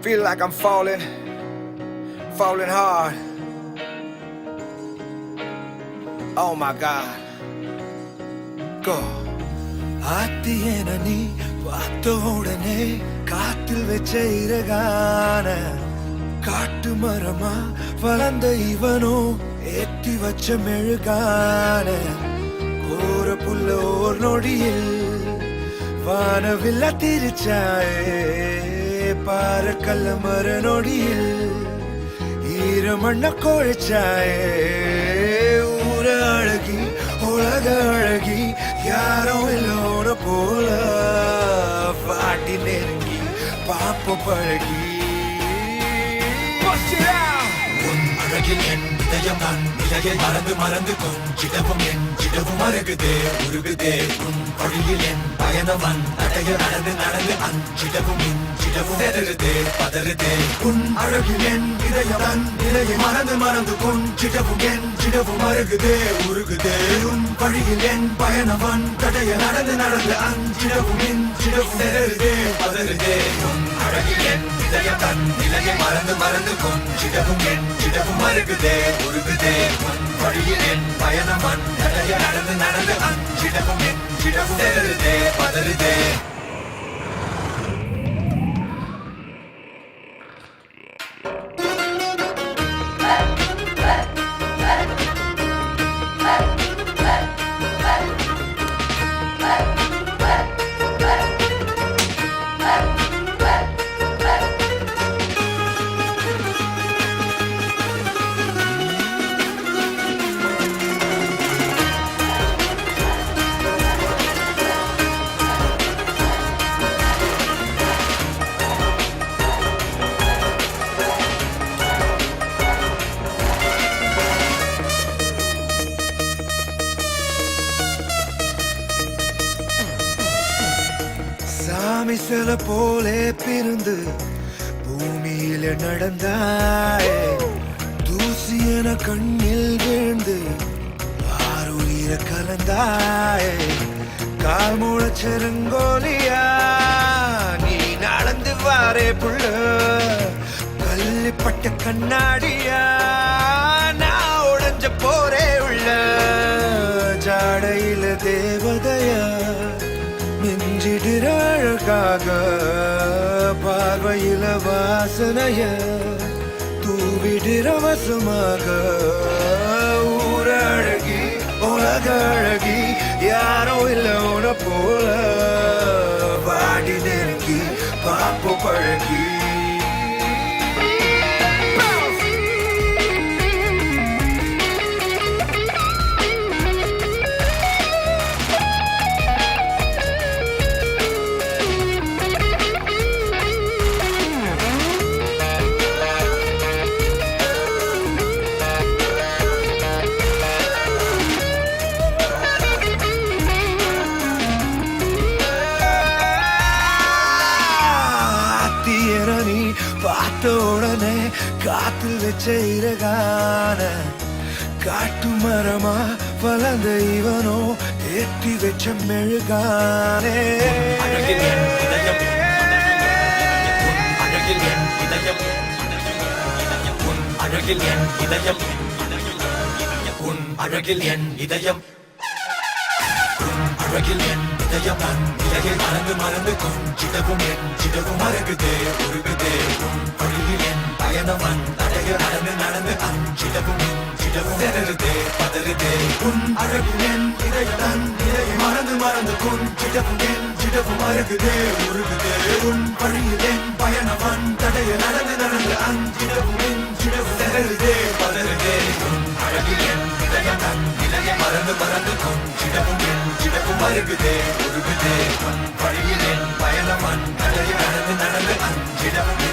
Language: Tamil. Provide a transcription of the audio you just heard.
Feel like I'm falling hard. Oh my God. Go. ஆத்தியன நீ பார்த்த உடனே காத்தில் வச்ச இறகான காட்டு மரமா வளர்ந்த இவனோ ஏத்தி வச்ச மெழுகான கோர புல்ல ஓர் நொடியில் வானவில்ல திரிச்சாயே பாரக்கல்ல மர நொடியில் ஈரமண்ண கொழிச்சாயே ஊர அழகி உலக அழகி யாரோ இல்லோன போல பாட்டி நெருங்கி பாப்ப பழகி அழகில் என் இதயம் நான் நிலையை மறந்து கொஞ்சிடவும் என் சிடவும் அருகுதே உருகுதே உன் வழியில் என் பயணவன் தடைய நடந்து அஞ்சிடவும் இஞ்சிடவும் எதருதே பதறுதே உன் அழகில் என் இதயம் நான் நிலையை மறந்து கொஞ்சிடவும் என் சிடவும் அருகுதே உருகுதே உன் வழியில் என் பயணவன் தடைய நடந்து அஞ்சிடவும் இஞ்சிடவும் எதருதே பதறுதே உன் அழகில் என் இதயம் தன் நிலையை மறந்து கொஞ்சிடவும் என் சிடவும் அருகுதே உருகுதே உன் வழியில் என் பயணமன் தடைய நடந்து அஞ்சிடவும் இஞ்சிடவும் எதருதே பதறுதே சாமி சில போலே பிறந்து பூமியில நடந்தாயே தூசி என கண்ணில் விழுந்து ஆறுயிர கலந்தாயே கால் முளைச்செருங்கோலியா நீ நடந்து வாரே புள்ள கல்லிப்பட்ட கண்ணாடியா நான் உடைஞ்ச போரே உள்ள ஜாடையில தேவதையா மிஞ்சிடுற அழகாக பார்வையில வாசனைய தூவிடுற வசமாக ஊர அழகி உலக அழகி யாரோ இல்ல உன போல வாடி நெருங்கி பாப்பு பழகி பார்த்த உடனே காத்தில் வச்ச இறகான காட்டு மரமா வளர்ந்த இவனோ ஏற்றி வச்ச மெழுகானே அழகில் என் இதயம் அழகில் என் இதயம் உன் அழகில் என் இதயம் உன் அழகில் என் இதயம் அழகில் என் இதயம் நான் நிலையை மறந்து கொஞ்சிடவும் என் சிடவும் அருகுதே உருகுதே உன் வழியில் என் பயணவன் தடைய நடந்து அஞ்சிடவும் இஞ்சிடவும் எதருதே பதறுதே உன் அழகில் என் இதயம் நான் நிலையை மறந்து கொஞ்சிடவும் என் சிடவும் அருகுதே உருகுதே உன் வழியில் என் பயணவன் தடைய நடந்து அஞ்சிடவும் இஞ்சிடவும் எதருதே பதறுதே உன் அழகில் என் இதயம் நான் நிலையை மறந்து கொஞ்சிடவும் என் சிடவும் அருகுதே உருகுதே உன் வழியில் என் பயணமன் தடைய நடந்து அஞ்சிடவும்